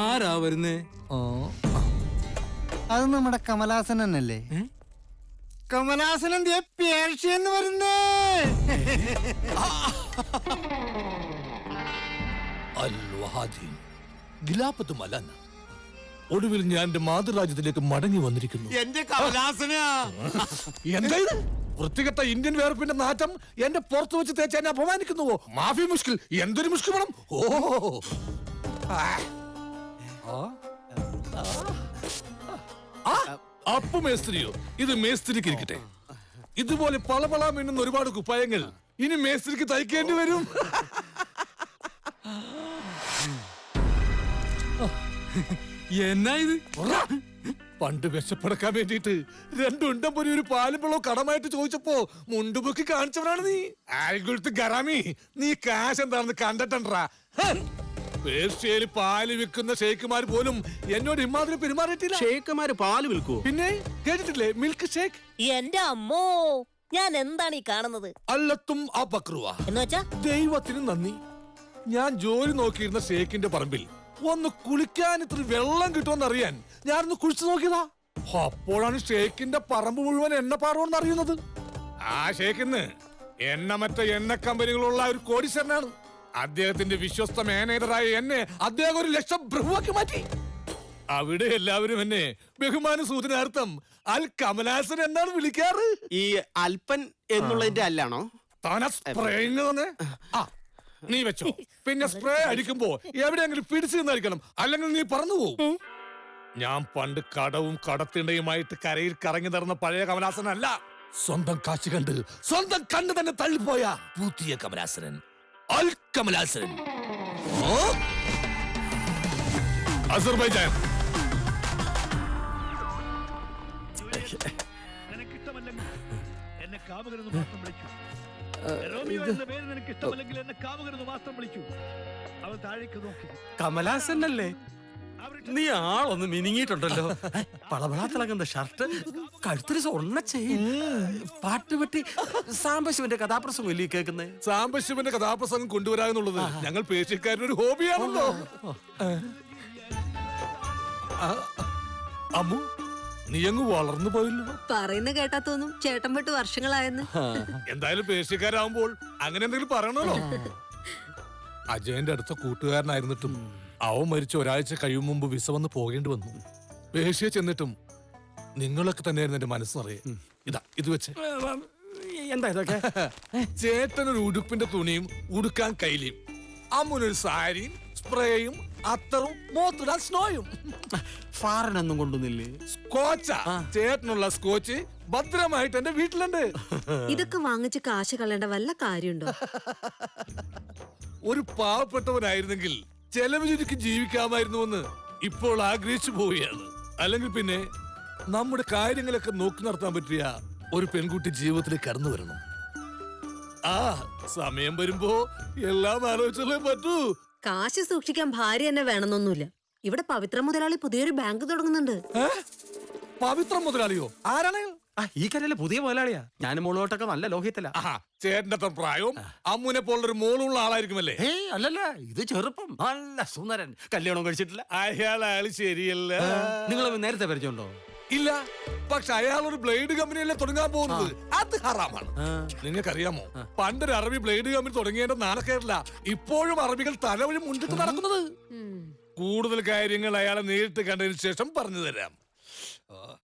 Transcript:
ആരാ വരുന്നേ? അത് നമ്മുടെ കമലാസൻ തന്നെയല്ലേ? കമലാസനൻ പേർഷ്യന്ന് വരുന്നേ. ഒടുവിൽ ഞാൻ എന്റെ മാതൃരാജ്യത്തിലേക്ക് മടങ്ങി വന്നിരിക്കുന്നു. എന്റെ കമലാസനാ. എന്താ ഇത്? വൃത്തികെട്ട ഇന്ത്യൻ വേർപ്പിന്റെ നാറ്റം എന്റെ പുറത്ത് വെച്ച് തേച്ച് എന്നെ അപമാനിക്കുന്നുവോ? മാഫി മുഷ്കിൽ, എന്തൊരു മുഷ്കിൽ വേണം. അപ്പു മേസ്ത്രിയോ? ഇത് മേസ്ത്രിക്ക് ഇരിക്കട്ടെ. ഇതുപോലെ പളപള മിന്നുന്ന ഒരുപാട് കുപ്പായങ്ങൾ ഇനി മേസ്ത്രിക്ക് തയ്ക്കേണ്ടി വരും. എന്നാ ഇത്? പണ്ട് വിശപ്പടക്കാൻ വേണ്ടിട്ട് രണ്ടുണ്ടം പോലും ഒരു പാലും വെള്ളവും കടമായിട്ട് ചോദിച്ചപ്പോ മുണ്ടുപൊക്കി കാണിച്ചവനാണ് നീ. ആൽഗുൾത്ത് ഗറാമി, നീ കാശ് എന്താണെന്ന് കണ്ടിട്ടുണ്ടാ? പേർഷ്യയില് പാല് വിൽക്കുന്ന ഷേക്കുമാർ പോലും എന്നോട് ഇമാതിരി പെരുമാറിയിട്ടില്ല. ഷേക്കുമാര് പാല് വിൽക്കൂ? പിന്നെ കേട്ടിട്ടില്ലേ മിൽക്ക് ഷേക്ക്? എന്റെ അമ്മോ, ഞാൻ എന്താണ് ഈ കാണുന്നത്? അല്ലത്തും ആ ബക്രുവ എന്ന് വെച്ചാ ദൈവത്തിന് നന്ദി. ഞാൻ ജോലി നോക്കിയിരുന്ന ഷേക്കിന്റെ പറമ്പിൽ ഒന്ന് കുളിക്കാൻ ഇത്ര വെള്ളം കിട്ടുമെന്ന് അറിയാൻ ഞാനൊന്ന് കുളിച്ചു നോക്കിയതാ. അപ്പോഴാണ് ഷേക്കിന്റെ പറമ്പ് മുഴുവൻ എണ്ണപ്പാടോന്ന് അറിയുന്നത്. ആ ഷേക്കിന്ന് എണ്ണമറ്റ എണ്ണ കമ്പനികളുള്ള ഒരു കോടീശ്വരനാണ്. അദ്ദേഹത്തിന്റെ വിശ്വസ്ത മാനേജറായ എന്നെ അദ്ദേഹം 1,00,000 ബ്രഹ്മാക്കി മാറ്റി. അവിടെ എല്ലാവരും എന്നെ ബഹുമാന സൂചനാർത്ഥം അൽ കമലാസൻ എന്നാണ് വിളിക്കാറ്. ഈ അൽപ്പൻ എന്നുള്ളതിന്റെ അല്ലാണോ? താനാ സ്പ്രേയിങ് തന്നെ. ആ, നീ വെച്ചോ. പിന്നെ സ്പ്രേ അടിക്കുമ്പോ എവിടെയെങ്കിലും പിടിച്ചു നിന്നടിക്കണം, അല്ലെങ്കിൽ നീ പറന്നു പോകും. ഞാൻ പണ്ട് കടവും കടത്തിണ്ടയുമായിട്ട് കരയിൽ കറങ്ങി നടന്ന പഴയ കമലാസനല്ല. സ്വന്തം കാശ് കണ്ട് സ്വന്തം കണ്ണ് തന്നെ തള്ളിപ്പോയ പുതിയ കമലാസനൻ, അൽ കമലാസൻ. അസർബൈജാൻ. കമലാസനല്ലേ? നീ ആളൊന്ന് മിനിങ്ങിയിട്ടുണ്ടല്ലോ. പളപളാ തിളങ്ങുന്ന ഷർട്ട്, കഴുത്തൊരു സ്വർണ്ണ ചെയിൻ, പാട്ടുപെട്ടി. സാംബശിവന്റെ കഥാപ്രസംഗം ഇല്ലേ കേൾക്കുന്നേ? സാംബശിവന്റെ കഥാപ്രസംഗം കൊണ്ടുവരാന്നുള്ളത് ഞങ്ങൾ പേർഷ്യക്കാരുടെ ഒരു ഹോബിയാണല്ലോ. അമ്മു, നീ അങ്ങ് വളർന്നു പോയല്ലോ. പറയുന്ന കേട്ടാ തോന്നും ചേട്ടൻ പെട്ട് വർഷങ്ങളായെന്ന്. എന്തായാലും പേർഷ്യക്കാരാവുമ്പോൾ അങ്ങനെ എന്തെങ്കിലും പറയണല്ലോ. അജയന്റെ അടുത്ത കൂട്ടുകാരനായിരുന്നിട്ടും അവൻ മരിച്ച ഒരാഴ്ച കഴിയും മുമ്പ് വിസ വന്ന് പോകേണ്ടി വന്നു. പേർഷ്യ ചെന്നിട്ടും നിങ്ങളൊക്കെ തന്നെയായിരുന്നു എന്റെ മനസ്സറിയേ. ഇതാ ഇത് വെച്ച്. എന്താ ഇതൊക്കെ? ചേട്ടനൊരു ഉടുപ്പിന്റെ തുണിയും ഉടുക്കാൻ കൈലിയും, അമ്മുനൊരു സാരിയും സ്പ്രേയും അത്തറും മോത്തിടാൻ സ്നോയും. ഫാറനൊന്നും കൊണ്ടുവന്നില്ലേ? സ്കോച്ചാ. ചേട്ടനുള്ള സ്കോച്ച് ഭദ്രമായിട്ട് എന്റെ വീട്ടിലുണ്ട്. ഇതൊക്കെ വാങ്ങിച്ച് കാശ് കളയേണ്ട വല്ല കാര്യമുണ്ടോ? ഒരു പാവപ്പെട്ടവനായിരുന്നെങ്കിൽ ചെലവ് ചുരുക്കി ജീവിക്കാമായിരുന്നുവെന്ന് ഇപ്പോൾ ആഗ്രഹിച്ചു പോവുകയാണ്. അല്ലെങ്കിൽ പിന്നെ നമ്മുടെ കാര്യങ്ങളൊക്കെ നോക്കി നടത്താൻ പറ്റിയ ഒരു പെൺകുട്ടി ജീവിതത്തിലേക്ക് കടന്നു വരണം. ആ സമയം വരുമ്പോ എല്ലാം ആലോചിച്ചല്ലേ പറ്റൂ. കാശ് സൂക്ഷിക്കാൻ ഭാര്യ തന്നെ വേണമെന്നൊന്നുമില്ല. ഇവിടെ പവിത്ര മുതലാളി പുതിയൊരു ബാങ്ക് തുടങ്ങുന്നുണ്ട്. പവിത്ര മുതലാളിയോ? ആരാണ്? ഈ കരയിലെ പുതിയ മുതലാളിയാ. ഞാനും മോളോട്ടൊക്കെ നല്ല ലോഹിത്തില. ചേട്ടന്റെ അത്ര പ്രായവും അമ്മുനെ പോലൊരു മോളുള്ള ആളായിരിക്കുമല്ലേ? അല്ലല്ല, ഇത് ചെറുപ്പം, നല്ല സുന്ദരൻ, കല്യാണം കഴിച്ചിട്ടില്ല. അയാള് ശരിയല്ല. നിങ്ങൾ നേരത്തെ പരിചയമുണ്ടോ? ഇല്ല, പക്ഷെ അയാൾ ഒരു ബ്ലേഡ് കമ്പനിയല്ലേ തുടങ്ങാൻ പോകുന്നത്. അത് ഹറാമാണ്. നിങ്ങൾക്കറിയാമോ, പണ്ടൊരു അറബി ബ്ലേഡ് കമ്പനി തുടങ്ങിയതിന്റെ നാണക്കേടില്ല ഇപ്പോഴും അറബികൾ തലവഴി മുന്നിട്ട് നടക്കുന്നത്. കൂടുതൽ കാര്യങ്ങൾ അയാളെ നേരിട്ട് കണ്ടതിന് ശേഷം പറഞ്ഞു തരാം.